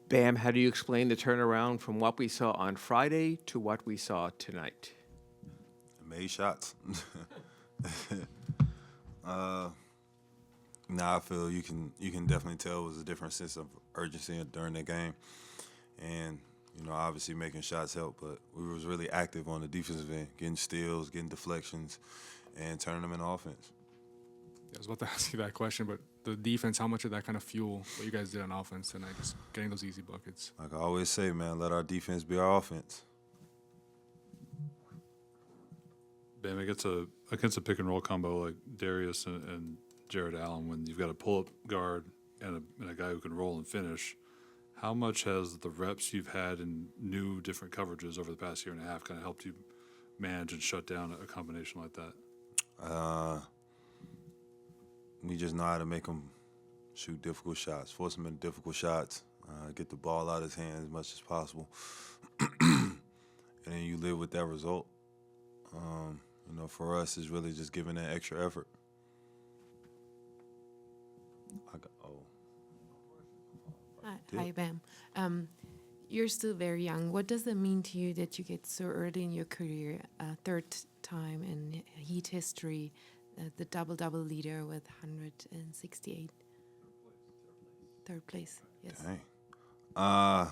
Bam, how do you explain the turnaround from what we saw on Friday to what we saw tonight? Made shots. I feel you can definitely tell it was a different sense of urgency during the game, and obviously making shots helped, but we was really active on the defensive end, getting steals, getting deflections, and turning them into offense. I was about to ask you that question, but the defense, how much of that kind of fuel what you guys did on offense tonight, just getting those easy buckets? Like I always say, man, let our defense be our offense. Bam, against a pick and roll combo like Darius and Jared Allen, when you've got a pull-up guard and a guy who can roll and finish, how much has the reps you've had in new different coverages over the past year and a half kind of helped you manage and shut down a combination like that? We just know how to make them shoot difficult shots, force them into difficult shots, get the ball out of his hands as much as possible, and then you live with that result. For us, it's really just giving that extra effort. Hi, Bam. You're still very young. What does it mean to you that you get so early in your career, third time in Heat history, the double-double leader with 168? Third place, yes. Dang. I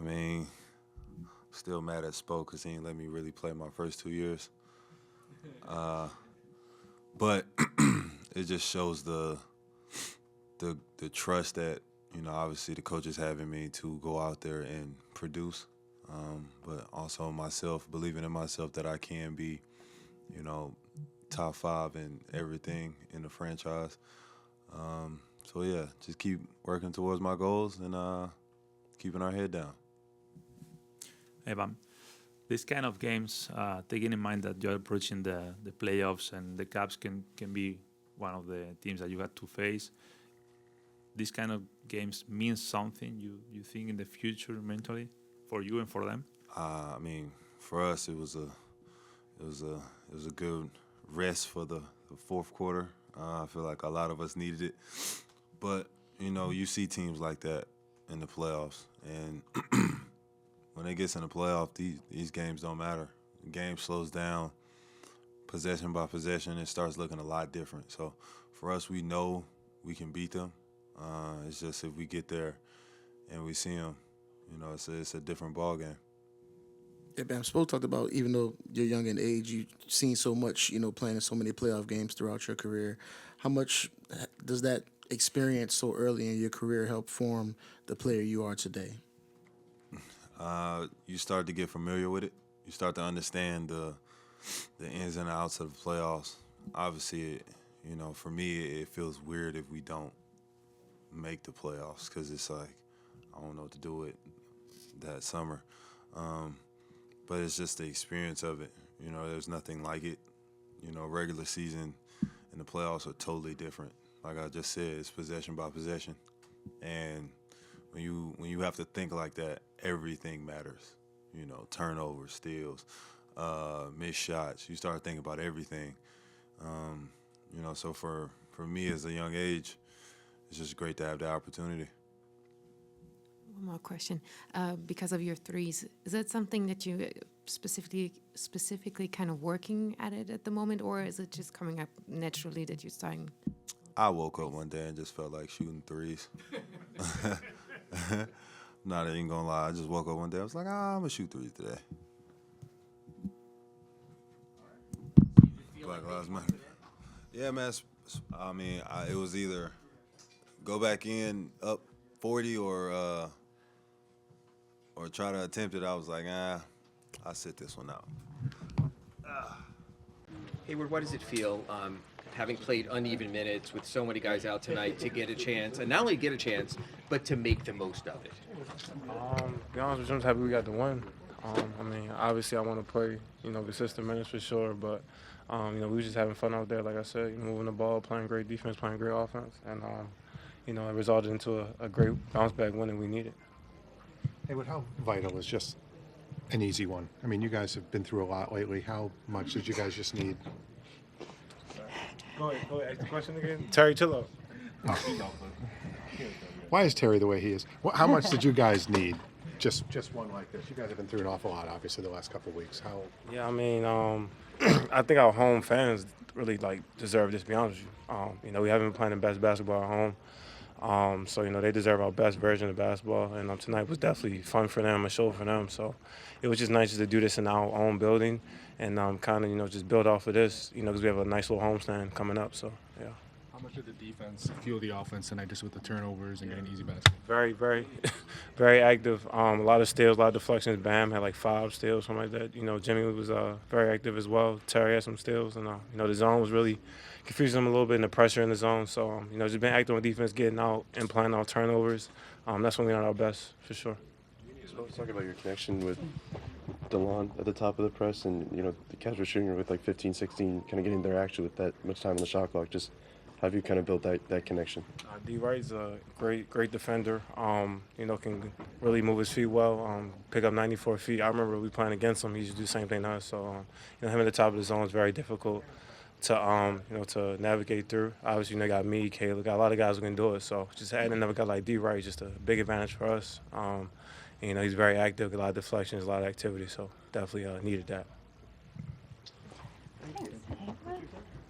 mean, still mad at Spo because he didn't let me really play my first 2 years. But it just shows the trust that, obviously the coaches have in me to go out there and produce. But also myself, believing in myself that I can be, top 5 in everything in the franchise. Just keep working towards my goals and keeping our head down. Hey, Bam. These kind of games, taking in mind that you're approaching the playoffs and the Cavs can be one of the teams that you had to face, these kind of games mean something, you think, in the future mentally for you and for them? For us, it was a good rest for the fourth quarter. I feel like a lot of us needed it. But, you see teams like that in the playoffs. And when it gets in the playoff, these games don't matter. The game slows down, possession by possession. It starts looking a lot different. So for us, we know we can beat them. It's just if we get there and we see them, it's a different ball game. Yeah, Bam, Spo talked about, even though you're young in age, you've seen so much, playing in so many playoff games throughout your career. How much does that experience so early in your career help form the player you are today? You start to get familiar with it. You start to understand the ins and outs of the playoffs. Obviously, for me, it feels weird if we don't make the playoffs because it's like, I don't know what to do with that summer. But it's just the experience of it. There's nothing like it. Regular season and the playoffs are totally different. Like I just said, it's possession by possession. And when you have to think like that, everything matters. Turnovers, steals, missed shots. You start thinking about everything. So for me as a young age, it's just great to have the opportunity. One more question. Because of your threes, is that something that you specifically kind of working at it at the moment, or is it just coming up naturally that you're starting? I woke up one day and just felt like shooting threes. Not even gonna lie, I just woke up one day. I was like, I'm gonna shoot threes today. Black Lives Matter. Yeah, man. It was either go back in up 40 or try to attempt it. I was like, I'll sit this one out. Haywood, what does it feel, having played uneven minutes with so many guys out tonight, to get a chance, and not only get a chance, but to make the most of it? To be honest with you, I'm happy we got the win. Obviously I want to play, consistent minutes for sure, but, we were just having fun out there, like I said, moving the ball, playing great defense, playing great offense, and, it resulted into a great bounce-back win that we needed. Haywood, how vital is just an easy one? You guys have been through a lot lately. How much did you guys just need? Go ahead, ask the question again. Terry, chill out. Why is Terry the way he is? How much did you guys need? Just one like this. You guys have been through an awful lot, obviously, the last couple of weeks. How? Yeah, I mean, I think our home fans really deserve this. To be honest with you, we haven't been playing the best basketball at home, so they deserve our best version of basketball. And tonight was definitely fun for them, a show for them. So it was just nice just to do this in our own building, and kind of just build off of this, because we have a nice little homestand coming up. So yeah. How much did the defense fuel the offense tonight, just with the turnovers and getting easy baskets? Very, very, very active. A lot of steals, a lot of deflections. Bam had like 5 steals, something like that. Jimmy was very active as well. Terry had some steals, and the zone was really confusing them a little bit in the pressure in the zone. So just being active on defense, getting out and playing our turnovers. That's when we're at our best for sure. So let's talk about your connection with DeLon at the top of the press, and the Cavs were shooting with like 15, 16, kind of getting their action with that much time on the shot clock. Just how have you kind of built that connection? D. Wright's a great defender. Can really move his feet well, pick up 94 feet. I remember we playing against him. He used to do the same thing to us. So, him at the top of the zone is very difficult to, to navigate through. Obviously, they got me, Caleb, got a lot of guys who can do it. So, just adding another guy like D. Wright is just a big advantage for us. He's very active, a lot of deflections, a lot of activity. So, definitely needed that.